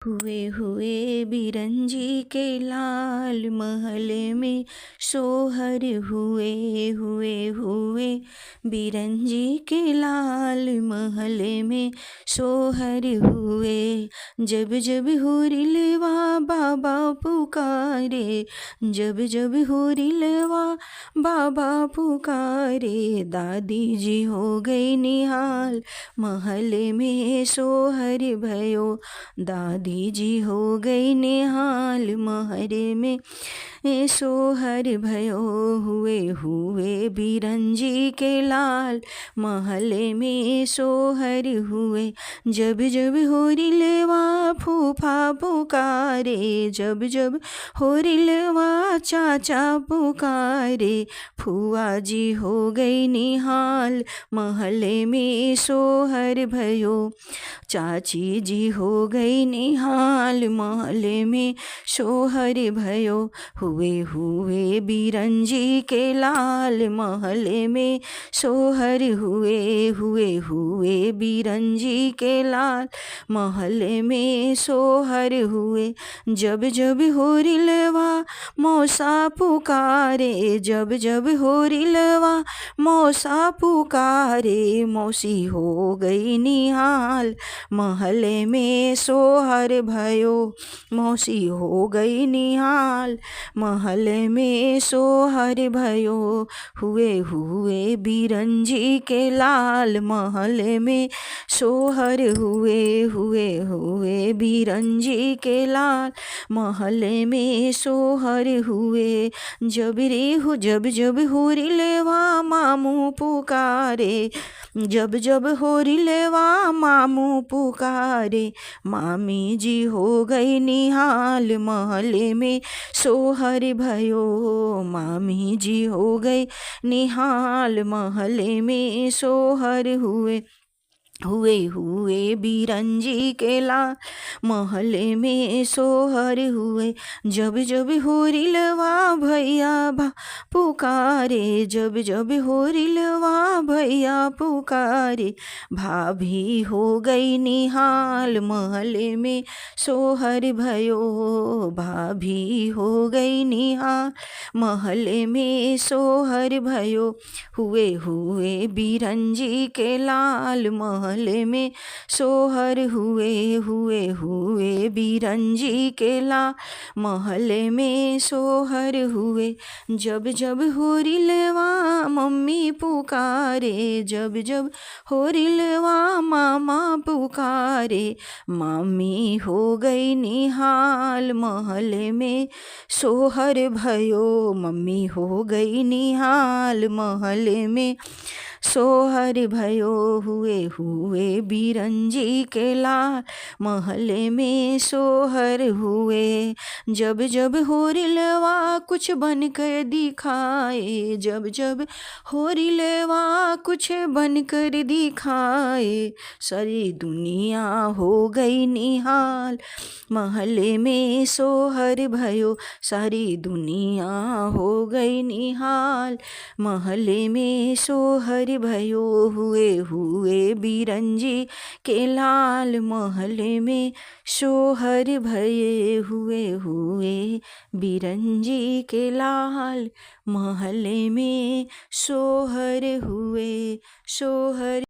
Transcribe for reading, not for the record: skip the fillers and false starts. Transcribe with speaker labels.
Speaker 1: हुए हुए बिरंजी के लाल महल में सोहर हुए हुए हुए बिरंजी के लाल महल में सोहर हुए। जब जब हुरिलवा बाबा पुकारे, जब जब हुरिलवा बाबा पुकारे, दादी जी हो गई निहाल महल में सोहर भयो। दादी जी हो गई निहाल महल में सोहर भयो। हुए हुए बिरंजी के लाल महल में सोहर हुए। जब जब होरिलवा फूफा पुकारे, जब जब होरिलवा चाचा पुकारे, फुआ जी हो गई निहाल महल में सोहर भयो। चाची जी हो गई निहाल महल में सोहर भयो। हुए हुए बिरंजी के लाल महल में सोहर हुए। हुए हुए बिरंजी के लाल महल में सोहर हुए। जब जब होरिलवा मौसा पुकारे, जब जब होरिलवा मौसा पुकारे, मौसी हो गई निहाल महल में सोहर भयो। मौसी हो गई निहाल महल में सोहर भयो। हुए हुए बिरंजी के लाल महल में सोहर हुए। हुए हुए बिरंजी के लाल महल में सोहर हुए। जब जब होरिलवा मामू पुकारे, जब जब होरिलवा मामू पुकारे, मामी जी हो गई निहाल महल में सोहर भयो। मामी जी हो गई निहाल महल में सोहर हुए। हुए हुए बिरंजी के लाल महल में सोहर हुए। जब जब होरिलवा भैया पुकारे, जब जब होरिलवा भैया पुकारे, भाभी हो गई निहाल महल में सोहर भयो। भाभी हो गई निहाल महल में सोहर भयो। हुए हुए बिरंजी के लाल महल में सोहर हुए। हुए हुए बिरंजी के लाल महल में सोहर हुए। जब जब होरिलवा मम्मी पुकारे, जब जब होरिलवा मामा पुकारे, मामी हो गई निहाल महल में सोहर भयो। मम्मी हो गई निहाल महल में सोहर भयो। हुए हुए बिरंजी के लाल महल में सोहर हुए। जब जब होरिलवा कुछ बनकर दिखाए, जब जब होरिलवा कुछ बनकर दिखाए, सारी दुनिया हो गई निहाल महल में सोहर भयो। सारी दुनिया हो गई निहाल महल में सोहर भयो। हुए हुए बिरंजी के लाल महल में सोहर भये। हुए हुए बिरंजी के लाल महल में सोहर हुए। सोहर